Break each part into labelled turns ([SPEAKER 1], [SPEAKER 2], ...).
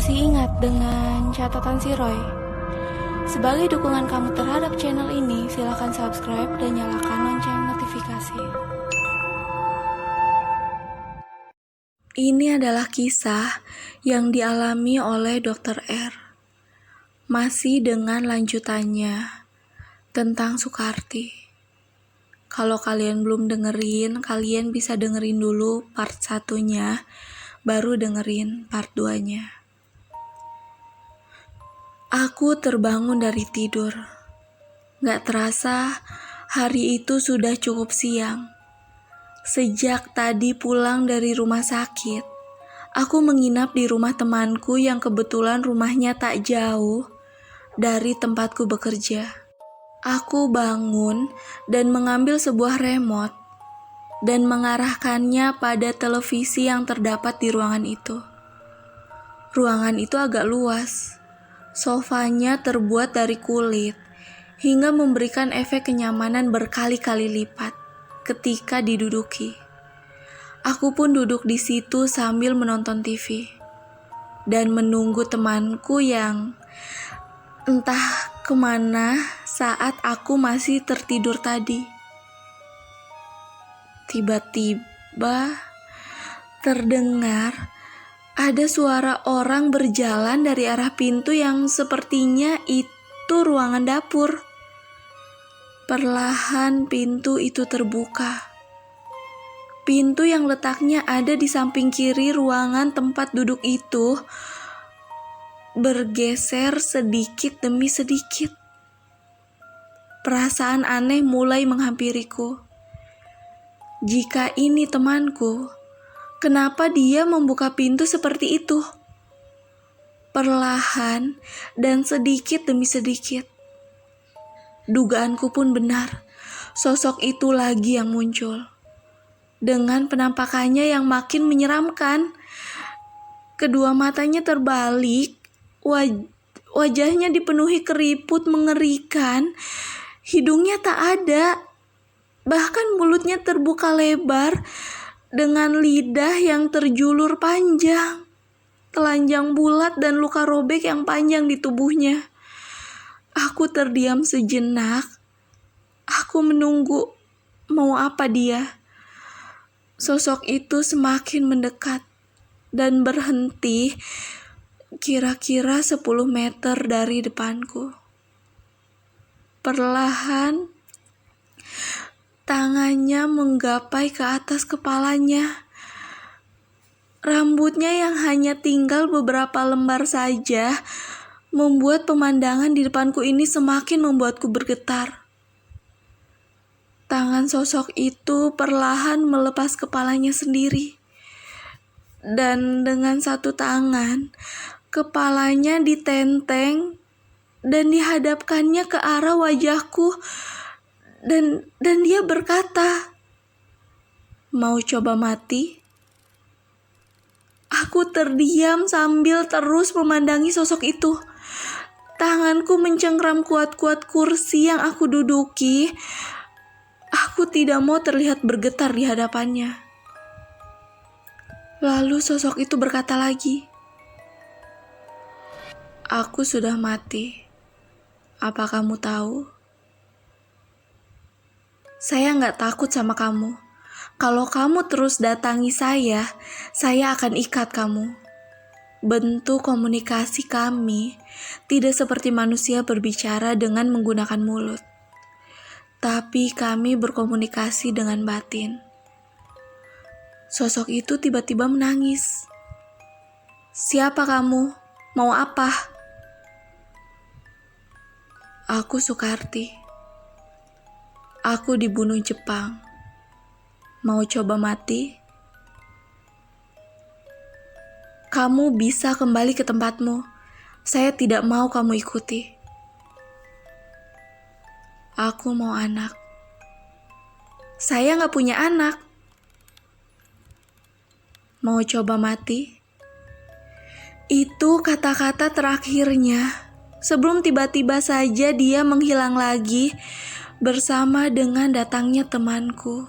[SPEAKER 1] Masih ingat dengan catatan si Roy? Sebagai dukungan kamu terhadap channel ini, silakan subscribe dan nyalakan lonceng notifikasi. Ini adalah kisah yang dialami oleh Dr. R. Masih dengan lanjutannya tentang Sukarti. Kalau kalian belum dengerin, kalian bisa dengerin dulu part 1-nya, baru dengerin part 2-nya. Aku terbangun dari tidur. Gak terasa, hari itu sudah cukup siang. Sejak tadi pulang dari rumah sakit, aku menginap di rumah temanku yang kebetulan rumahnya tak jauh dari tempatku bekerja. Aku bangun dan mengambil sebuah remote dan mengarahkannya pada televisi yang terdapat di ruangan itu. Ruangan itu agak luas. Sofanya terbuat dari kulit hingga memberikan efek kenyamanan berkali-kali lipat ketika diduduki. Aku pun duduk di situ sambil menonton TV dan menunggu temanku yang entah kemana saat aku masih tertidur tadi. Tiba-tiba terdengar ada suara orang berjalan dari arah pintu yang sepertinya itu ruangan dapur. Perlahan pintu itu terbuka. Pintu yang letaknya ada di samping kiri ruangan tempat duduk itu bergeser sedikit demi sedikit. Perasaan aneh mulai menghampiriku. Jika ini temanku, kenapa dia membuka pintu seperti itu? Perlahan dan sedikit demi sedikit. Dugaanku pun benar. Sosok itu lagi yang muncul. Dengan penampakannya yang makin menyeramkan. Kedua matanya terbalik. Wajahnya dipenuhi keriput mengerikan. Hidungnya tak ada. Bahkan mulutnya terbuka lebar dengan lidah yang terjulur panjang, telanjang bulat dan luka robek yang panjang di tubuhnya. Aku terdiam sejenak. Aku menunggu mau apa dia. Sosok itu semakin mendekat dan berhenti kira-kira 10 meter dari depanku. Perlahan tangannya menggapai ke atas kepalanya. Rambutnya yang hanya tinggal beberapa lembar saja membuat pemandangan di depanku ini semakin membuatku bergetar. Tangan sosok itu perlahan melepas kepalanya sendiri. Dan dengan satu tangan, kepalanya ditenteng dan dihadapkannya ke arah wajahku. Dan dia berkata, "Mau coba mati?" Aku terdiam sambil terus memandangi sosok itu. Tanganku mencengkram kuat-kuat kursi yang aku duduki. Aku tidak mau terlihat bergetar di hadapannya. Lalu sosok itu berkata lagi, "Aku sudah mati. Apa kamu tahu? Saya nggak takut sama kamu. Kalau kamu terus datangi saya akan ikat kamu." Bentuk komunikasi kami tidak seperti manusia berbicara dengan menggunakan mulut. Tapi kami berkomunikasi dengan batin. Sosok itu tiba-tiba menangis. "Siapa kamu? Mau apa?" "Aku Sukarti. Aku dibunuh Jepang. Mau coba mati?" "Kamu bisa kembali ke tempatmu. Saya tidak mau kamu ikuti." "Aku mau anak." "Saya gak punya anak." "Mau coba mati?" Itu kata-kata terakhirnya. Sebelum tiba-tiba saja dia menghilang lagi bersama dengan datangnya temanku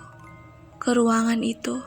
[SPEAKER 1] ke ruangan itu.